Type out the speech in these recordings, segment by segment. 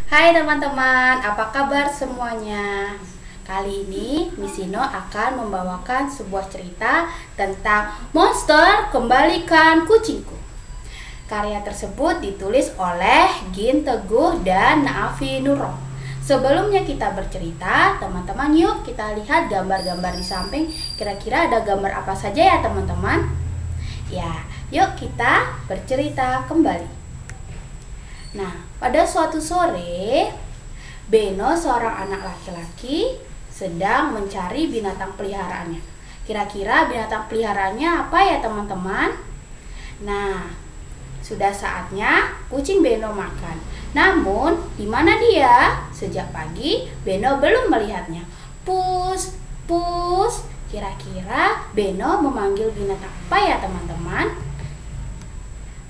Hai teman-teman, apa kabar semuanya? Kali ini Misino akan membawakan sebuah cerita tentang Monster Kembalikan Kucingku. Karya tersebut ditulis oleh Gin Teguh dan Naafi Nurroh. Sebelumnya kita bercerita, teman-teman yuk kita lihat gambar-gambar di samping. Kira-kira ada gambar apa saja ya teman-teman? Ya, yuk kita bercerita kembali. Nah, pada suatu sore, Beno, seorang anak laki-laki, sedang mencari binatang peliharaannya. Kira-kira binatang peliharaannya apa ya teman-teman? Nah, sudah saatnya kucing Beno makan. Namun, di mana dia? Sejak pagi, Beno belum melihatnya. Pus, pus. Kira-kira Beno memanggil binatang apa ya teman-teman?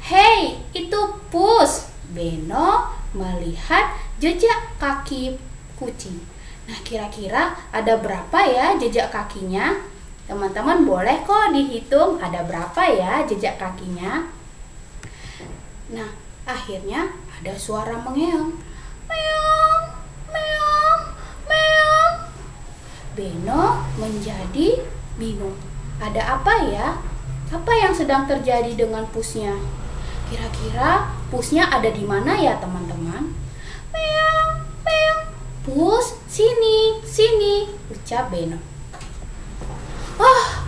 Hei, itu Pus. Beno melihat jejak kaki kucing. Nah, kira-kira ada berapa ya jejak kakinya? Teman-teman boleh kok dihitung ada berapa ya jejak kakinya. Nah, akhirnya ada suara mengeong. Meong, meong, meong. Beno menjadi bingung. Ada apa ya? Apa yang sedang terjadi dengan Pusnya? Kira-kira Pusnya ada di mana ya teman-teman? Meong, meong. Pus, sini, sini, ucap Beno. Oh,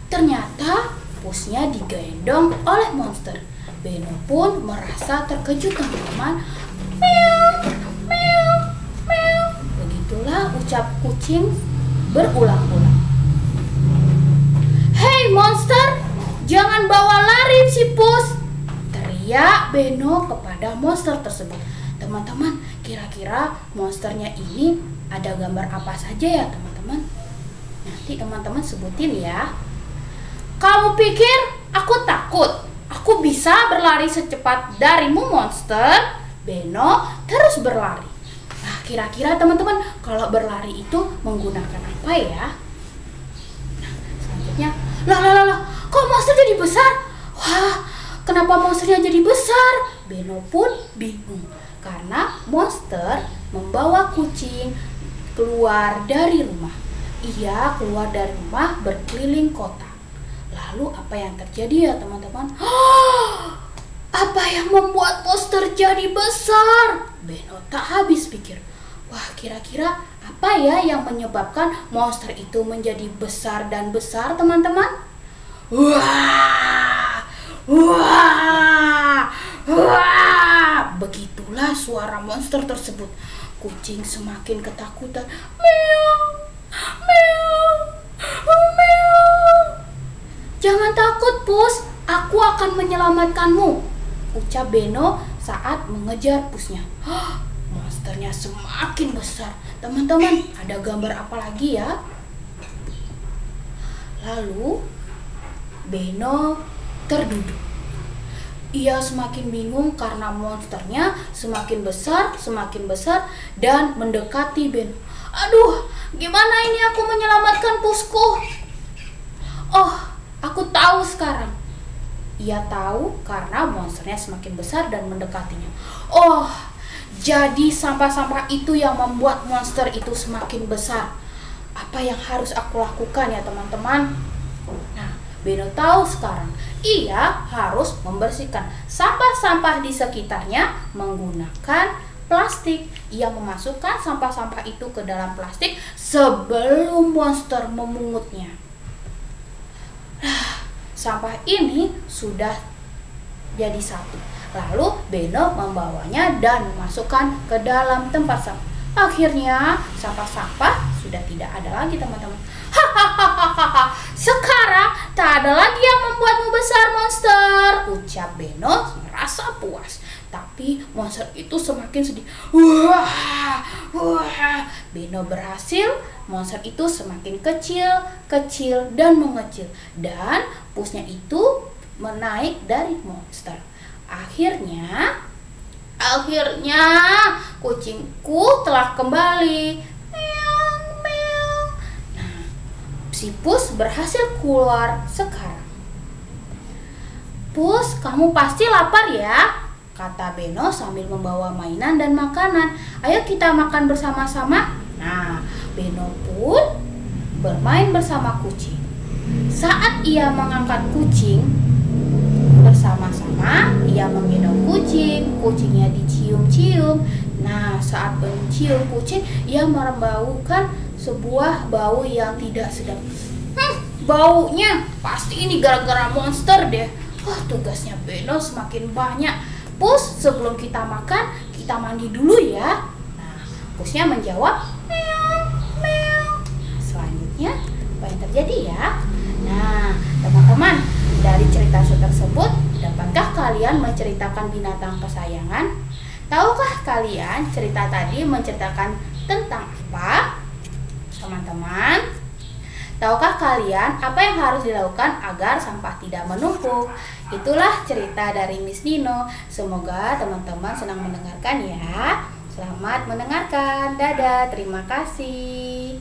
ternyata Pusnya digendong oleh monster. Beno pun merasa terkejut teman-teman. Meong, meong, meong. Begitulah ucap kucing berulang-ulang. Hei monster, jangan bawa lari si Pus, teriak Beno kepada monster tersebut. Teman-teman, kira-kira monsternya ini ada gambar apa saja ya teman-teman? Nanti teman-teman sebutin ya. Kamu pikir aku takut? Aku bisa berlari secepat darimu monster? Beno terus berlari. Nah, kira-kira teman-teman kalau berlari itu menggunakan apa ya? Nah, selanjutnya, lah, kok monster jadi besar? Wah, kenapa monsternya jadi besar? Beno pun bingung karena monster membawa kucing keluar dari rumah. Ia keluar dari rumah berkeliling kota. Lalu apa yang terjadi ya teman-teman? Apa yang membuat monster jadi besar? Beno tak habis pikir. Wah, kira-kira apa ya yang menyebabkan monster itu menjadi besar dan besar teman-teman? Wah, wah, wah. Begitulah suara monster tersebut. Kucing semakin ketakutan. Meong, meong, meong. Jangan takut, Pus. Aku akan menyelamatkanmu, ucap Beno saat mengejar Pusnya. Monsternya semakin besar. Teman-teman, ada gambar apa lagi ya? Lalu Beno terduduk. Ia semakin bingung karena monsternya semakin besar dan mendekati Beno. Aduh, gimana ini aku menyelamatkan Pusku? Oh, aku tahu sekarang. Ia tahu karena monsternya semakin besar dan mendekatinya. Oh, jadi sampah-sampah itu yang membuat monster itu semakin besar. Apa yang harus aku lakukan ya teman-teman? Nah, Beno tahu sekarang. Ia harus membersihkan sampah-sampah di sekitarnya menggunakan plastik. Ia memasukkan sampah-sampah itu ke dalam plastik sebelum monster memungutnya. Sampah ini sudah jadi satu. Lalu Beno membawanya dan memasukkan ke dalam tempat sampah. Akhirnya sampah-sampah sudah tidak ada lagi teman-teman. Hahaha, sekarang tak ada lagi yang membuatmu besar monster, ucap Beno merasa puas. Tapi monster itu semakin sedih. Wah, wah. Beno berhasil. Monster itu semakin kecil dan mengecil. Dan Pusnya itu menaik dari monster. Akhirnya kucingku telah kembali. Meong, meong. Nah, si Pus berhasil keluar sekarang. Pus, kamu pasti lapar ya? kata Beno sambil membawa mainan dan makanan. Ayo kita makan bersama-sama. Nah, Beno pun bermain bersama kucing. Saat ia mengangkat kucing, bersama-sama ia menggendong kucing. Kucingnya dicium-cium. Nah, saat mencium kucing, ia membaukan sebuah bau yang tidak sedap. Baunya pasti ini gara-gara monster deh. Wah, tugasnya Beno semakin banyak. Pus, sebelum kita makan, kita mandi dulu ya. Nah, Pusnya menjawab, meow, meow. Selanjutnya, apa yang terjadi ya? Nah, teman-teman, dari cerita tersebut, dapatkah kalian menceritakan binatang kesayangan? Tahukah kalian cerita tadi menceritakan tentang apa? Teman-teman, tahukah kalian apa yang harus dilakukan agar sampah tidak menumpuk? Itulah cerita dari Miss Nino. Semoga teman-teman senang mendengarkan ya. Selamat mendengarkan. Dadah, terima kasih.